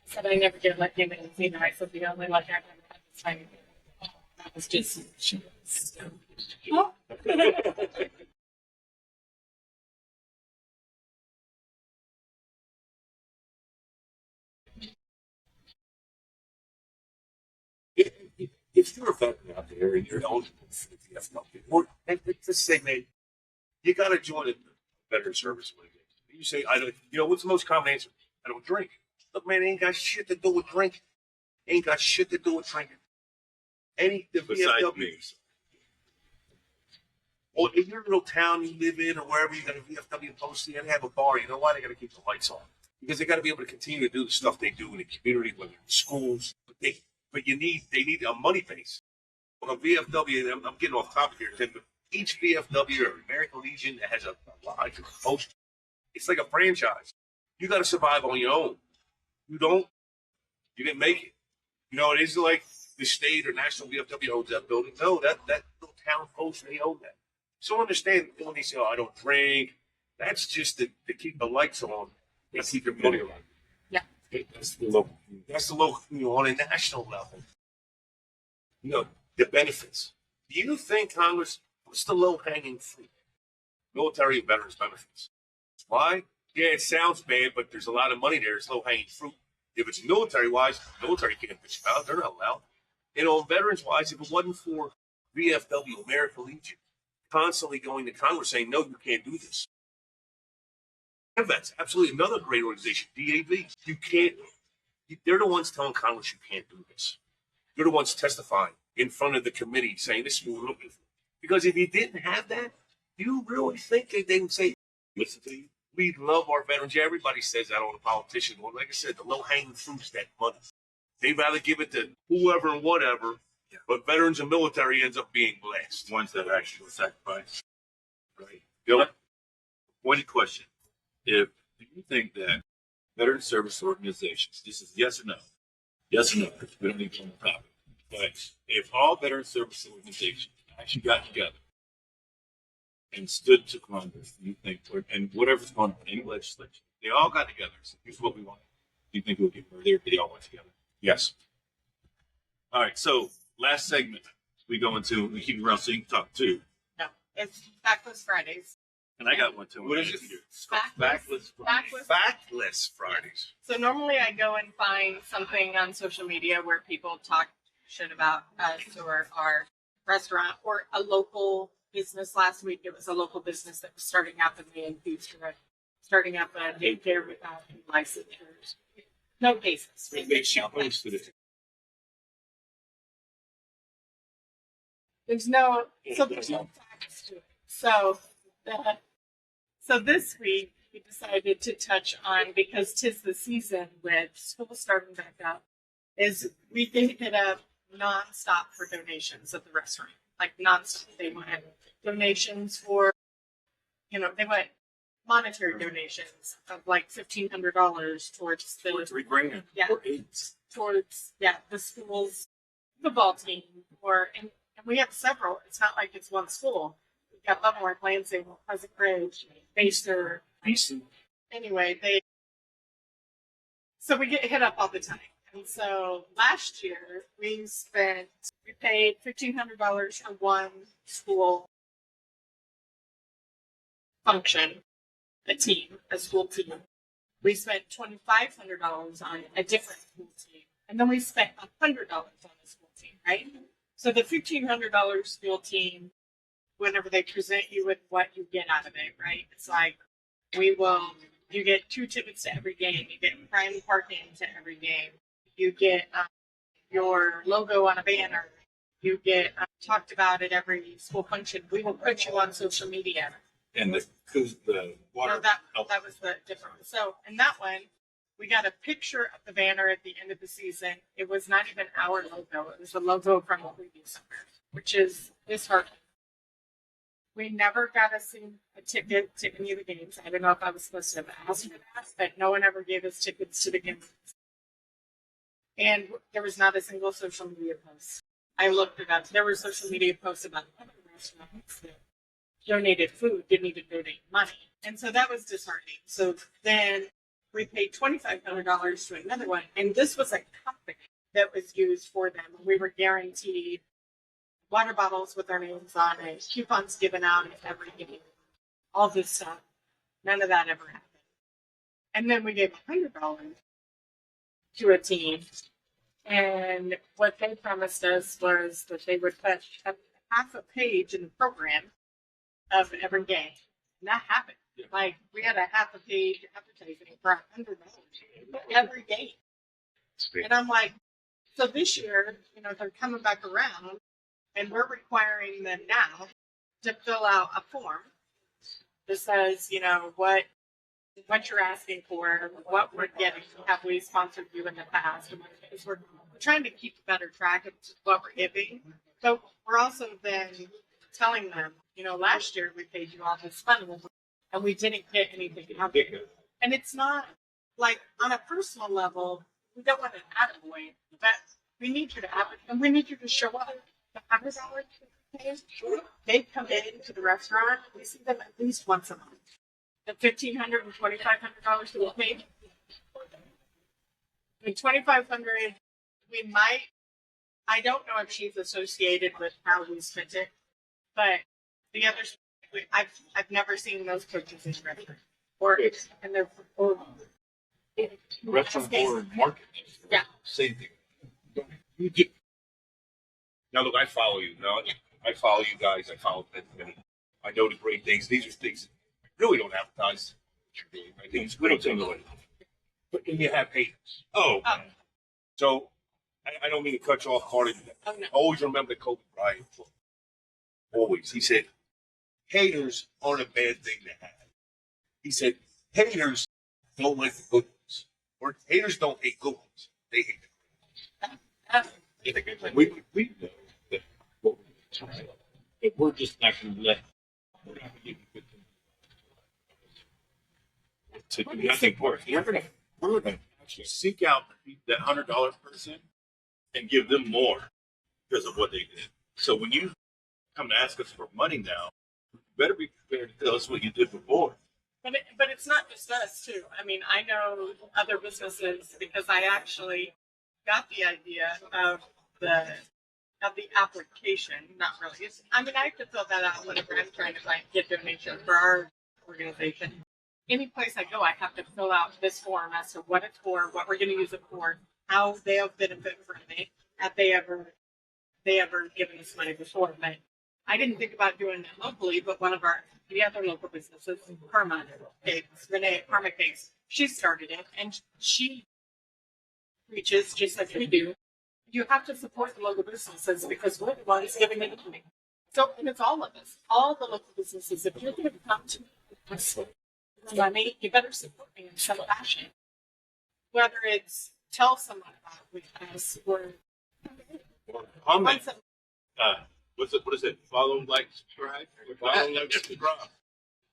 said I never get lucky with him. You know, I said the only luck I've ever had this time. That was just. Oh.
If you're a veteran out there and you're eligible for the VFW, or let's say, man, you got to join a veteran service. You say, I don't. You know, what's the most common answer? I don't drink. Look, man, it ain't got shit to do with drinking. Ain't got shit to do with drinking. The VFW. Or in your little town you live in or wherever you got a VFW posting and have a bar, you know why they got to keep the lights on? Because they got to be able to continue to do the stuff they do in the community, whether in schools. But they need a money base. Well, a VFW, I'm getting off topic here, Tim, but each VFW or American Legion has a lodge or a post. It's like a franchise. You got to survive on your own. You don't, you didn't make it. You know, it isn't like the state or national VFW owns that building. No, that little town post, they own that. So understand when they say, "Oh, I don't drink," that's just to keep the lights on and keep your money around.
Yeah.
That's the local. You know, on a national level. You know, the benefits. Do you think Congress, what's the low-hanging fruit? Military and veterans benefits. Why? Yeah, it sounds bad, but there's a lot of money there. It's low-hanging fruit. If it's military-wise, military can't bitch about it. They're not allowed. And on veterans-wise, if it wasn't for VFW, American Legion, constantly going to Congress saying, no, you can't do this. And that's absolutely another great organization, DAV. You can't, they're the ones telling Congress you can't do this. They're the ones testifying in front of the committee saying this is what we're looking for. Because if you didn't have that, do you really think that they would say, listen to you? We love our veterans. Yeah, everybody says that on a politician. Well, like I said, the low-hanging fruit's that money. They'd rather give it to whoever and whatever. Yeah. But veterans and military ends up being blessed.
Ones that actually sacrifice.
Right.
Bill, one question. Do you think that veteran service organizations, this is yes or no? Yes or no, because we don't need to on the topic. But if all veteran service organizations actually got together and stood to Congress, do you think, and whatever's going on, any legislation, they all got together, so here's what we want. Do you think we'll get further if they all went together?
Yes.
All right, so last segment, we keep it around so you can talk too.
No, it's Backless Fridays.
And I got one too.
What is it?
It's called Backless Fridays.
Factless Fridays.
So normally I go and find something on social media where people talk shit about us or our restaurant or a local business. Last week, it was a local business that was starting up in the East, starting up a daycare without any licensures. No cases.
She posted it.
There's no facts to it. So this week we decided to touch on, because 'tis the season with school starting back up, is we did hit up nonstop for donations at the restaurant. Like nonstop. They wanted donations for, they want monetary donations of like $1,500 towards the
$3,000.
Yeah.
Or $8,000.
towards the school's football team, and we have several. It's not like it's one school. We've got Leavenworth, Lansing, Pleasant Ridge, Baser. Anyway, so we get hit up all the time. And so last year we paid $1,500 for one school function, a school team. We spent $2,500 on a different school team. And then we spent $100 on the school team, right? So the $1,500 school team, whenever they present you with what you get out of it, right? It's like, you get 2 tickets to every game. You get prime parking to every game. You get your logo on a banner. You get talked about at every school function. We will put you on social media.
And the water.
No, that was the different. So in that one, we got a picture of the banner at the end of the season. It was not even our logo. It was the logo from the previous summer, which is disheartening. We never got a ticket to any of the games. I don't know if I was supposed to have asked for that, but no one ever gave us tickets to the games. And there was not a single social media post. I looked it up. There were social media posts about other restaurants that donated food, didn't even donate money. And so that was disheartening. So then we paid $2,500 to another one. And this was a company that was used for them. We were guaranteed water bottles with our names on it, coupons given out at every game, all this stuff. None of that ever happened. And then we gave $100 to a team. And what they promised us was that they would put half a page in the program of every game. And that happened. Like, we had a half a page advertising for $100 every game. And I'm like, so this year, they're coming back around, and we're requiring them now to fill out a form that says, what you're asking for, what we're getting, have we sponsored you in the past? Because we're trying to keep a better track of what we're giving. So we're also then telling them, last year we paid you all this money and we didn't get anything out of it. And it's not like on a personal level, we don't want an attaboy, but we need you to have it, and we need you to show up. The $100 they come into the restaurant, we see them at least once a month. The $1,500 and $2,500 that we paid. The $2,500, we might. I don't know if she's associated with how we spent it, but the others, I've never seen those coaches in restaurant and they're
Restaurant or market.
Yeah.
Same thing.
Now, look, I follow you. I follow you guys. I follow Benjamin. I know the great things. These are things that really don't advertise what you're doing. I think we don't tell nobody. But then you have haters.
Oh.
So I don't mean to cut you off, Carter.
Oh, no.
Always remember Kobe Bryant. Always. He said, haters aren't a bad thing to have. He said, haters don't like the good ones. Or haters don't hate good ones. They hate the good ones.
We know that what we're trying. We're just not going to let. We're not going to give you good things. To do nothing for it. We're going to actually seek out that $100 person and give them more because of what they did. So when you come to ask us for money now, you better be prepared to tell us what you did before.
But it's not just us too. I mean, I know other businesses because I actually got the idea of the application. Not really. I have to fill that out whenever I'm trying to get donation for our organization. Any place I go, I have to fill out this form as to what it's for, what we're going to use it for, how they'll benefit from it. Have they ever they ever given us money before. But I didn't think about doing that locally, but one of the other local businesses, Karma Cakes, Renee at Karma Cakes, she started it, and she preaches, just like we do, you have to support the local businesses because we're the ones giving it money. So, and it's all of us, all the local businesses. If you're going to come to us with money, you better support me in some fashion. Whether it's tell someone about it with us or
comment. What is it? Follow, like, subscribe. Follow, like, subscribe.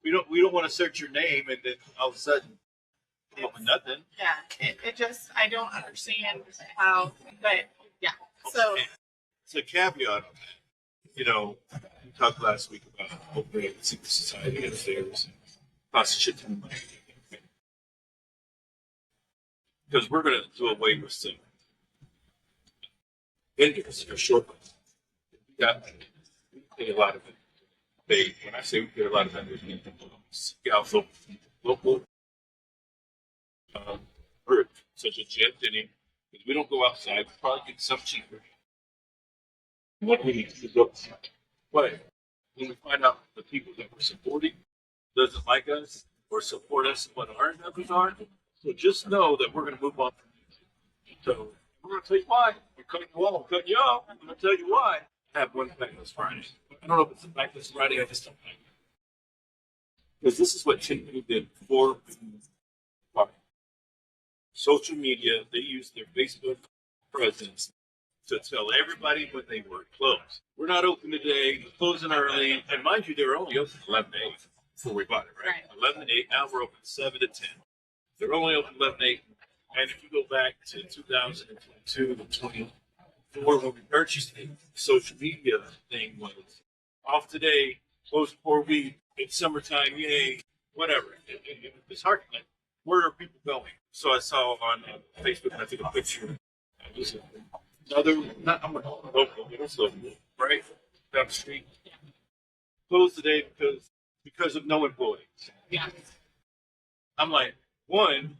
We don't want to search your name and then all of a sudden come up with nothing.
Yeah, it just I don't understand how, but yeah. So
it's a caveat on that. You know, we talked last week about opening the secret society upstairs and cost shit ton of money. Because we're going to do away with some vendors for sure. We pay a lot of it. When I say we pay a lot of vendors, we also local bird, such as Jeff Denny, because we don't go outside. We probably get some cheaper. What we need to go. But when we find out the people that we're supporting doesn't like us or support us in what our numbers are, so just know that we're going to move on from you. So we're going to tell you why. We're cutting you off, cutting you off. I'm going to tell you why. I have one Backless Friday. I don't know if it's a Backless Friday. I just don't like it. Because this is what Tiffany did before social media. They used their Facebook presence to tell everybody when they were closed. We're not open today, we're closing early. And mind you, they were only open 11 to 8 before we bought it, right? 11 to 8, now we're open 7 to 10. They're only open 11 to 8. And if you go back to 2022 to 24, when we purchased it, the social media thing was off today, closed before we, it's summertime, yay, whatever. It's hard to like, where are people going? So I saw on Facebook, and I took a picture. Another, not I'm local, it's local, right down the street. Closed today because of no employees.
yeah,
I'm like, one,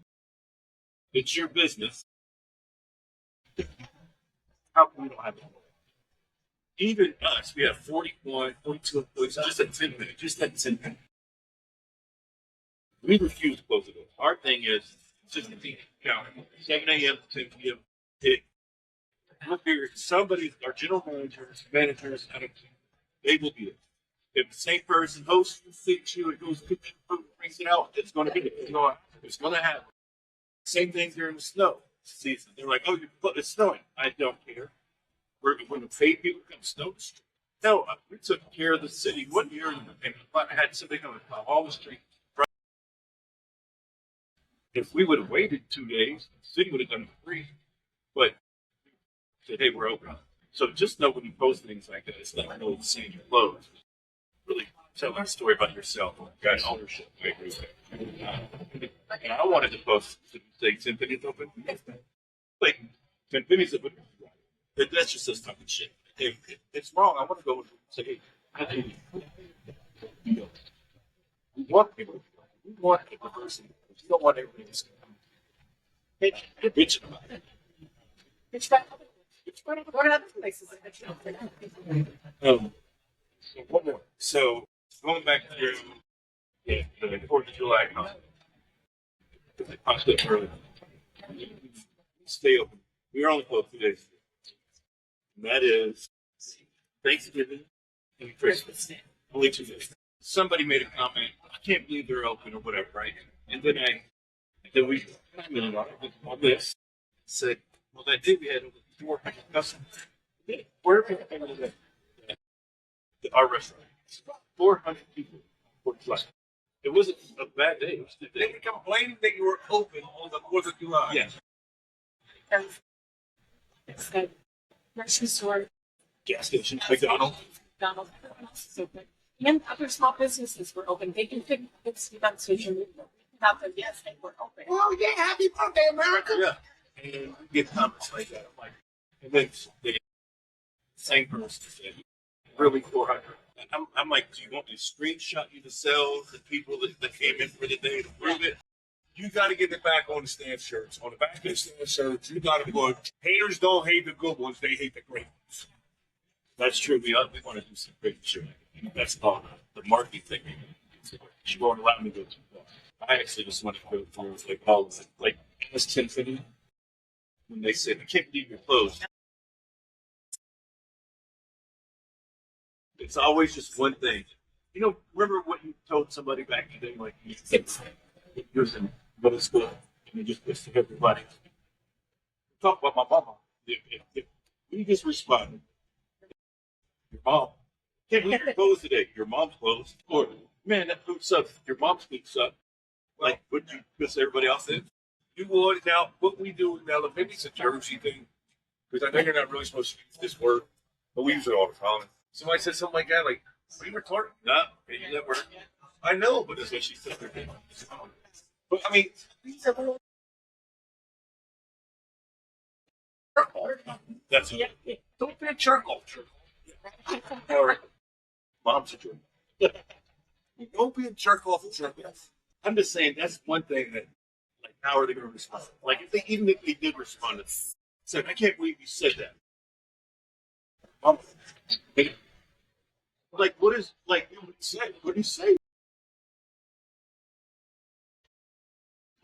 it's your business. How come we don't have employees? Even us, we have 41, 42 employees just at 10 minutes, just at 10 minutes. We refuse to close the door. Our thing is just continue counting. 7 a.m. to 10 p.m. We'll figure somebody, our general managers, they will be there. If the same person hosts the situ, it goes cooking food, brings it out, it's going to be there. It's going to happen. Same thing during the snow season. They're like, oh, it's snowing. I don't care. We're going to pay people to come snow the street. No, we took care of the city 1 year and I had somebody come and plow all the streets. If we would have waited 2 days, the city would have done it for free. But said, hey, we're open. So just know when you post things like that, it's not really saying you're closed. Really telling a story about yourself, got ownership. I agree with that. And I wanted to post to say Tiffany's open. Like, Tiffany's open. That's just us talking shit. If it's wrong, I want to go and say, hey, I think we want people. We want a person. We don't want everybody to bitch about it.
it's right. What are other places?
So one more. So going back through the 4th of July comment, because it popped up earlier. Stay open. We are only closed 2 days. And that is Thanksgiving and Christmas. Only 2 days. Somebody made a comment, I can't believe they're open or whatever, right? And then we commented on this, said, well, that day we had over 400 customers. Where are our restaurant? 400 people. It wasn't a bad day. It was a good day.
They were complaining that you were open on the 4th of July.
Yeah.
It's a grocery store,
Gas station, McDonald's.
McDonald's, is open. And other small businesses were open. They can pick this on social media. Without them, yes, they were open.
Oh, yeah, happy birthday, America.
Yeah. And we get comments like that. I'm like, and then the same person said, really 400. I'm like, do you want me to screenshot you to sell the people that came in for the day to prove it?
You got to get it back on the stand shirts. On the back of the stand shirts, you got to put, haters don't hate the good ones, they hate the great ones.
That's true. We want to do some great shit. That's called the marketing thing. She won't allow me to go too far. I actually just want to go through like all of it. Like Miss Tiffany, when they said, I can't believe you're closed. It's always just one thing. You know, remember what you told somebody back in the day, like, you're in middle school, and you just listen to everybody. Talk about my mama. If you just responded, your mom, can't believe you're closed today. Your mom's closed. Or, man, that food sucks. Your mom's food sucks. Like, would you piss everybody else in? You would. Now, what we do now, maybe it's a Jersey thing, because I know you're not really supposed to use this word, but we use it all the time. Somebody said something like that, like, are you retarded? Nah, can't use that word. I know, but that's what she said. But, I mean, that's it. Don't be a charcoal. Or mom's a jerk. Don't be a jerk off. I'm just saying that's one thing that, like, how are they going to respond? Like, even if they did respond, said, I can't believe you said that. Like, what is, like, you would say? What do you say?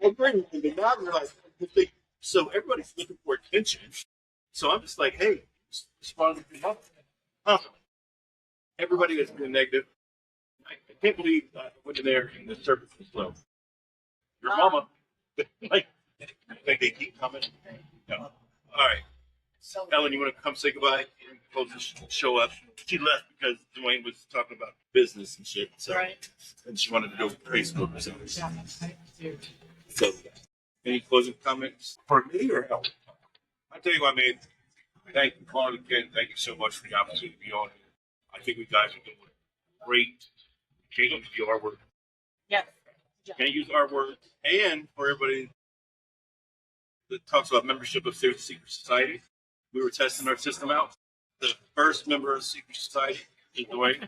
I agree with you. They now realize if they, so everybody's looking for attention. So I'm just like, hey, respond to your mom. Everybody that's been negative. I can't believe I went in there and the service was slow. Your mama, like they keep coming. No. All right. Ellen, you want to come say goodbye? Close the show up. She left because Dwayne was talking about business and shit. So,
Right.
and she wanted to go to Facebook or something. So, any closing comments for me or Ellen? I tell you what, man. Thank you, Carl, again. Thank you so much for the opportunity to be on here. I think we guys are doing great. Can't use the R word.
Yes.
Can't use our words. And for everybody that talks about membership of Secret Society, we were testing our system out. The first member of Secret Society is Dwayne.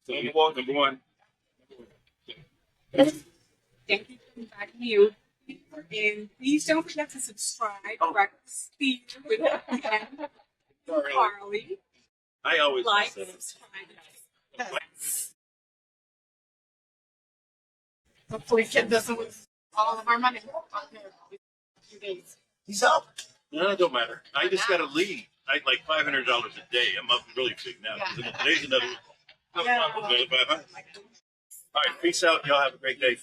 So number one.
Thank you for inviting me. And please don't forget to subscribe. Breakfast Speak with Ken, Carly.
I always
Like,
say that.
subscribe.
Hopefully, Ken doesn't lose all of our money on there in a few days.
He's up. No, it don't matter. I just got to leave. I like $500 a day. I'm up really big now.
Yeah.
Today's another
Yeah.
$500. All right, peace out. Y'all have a great day.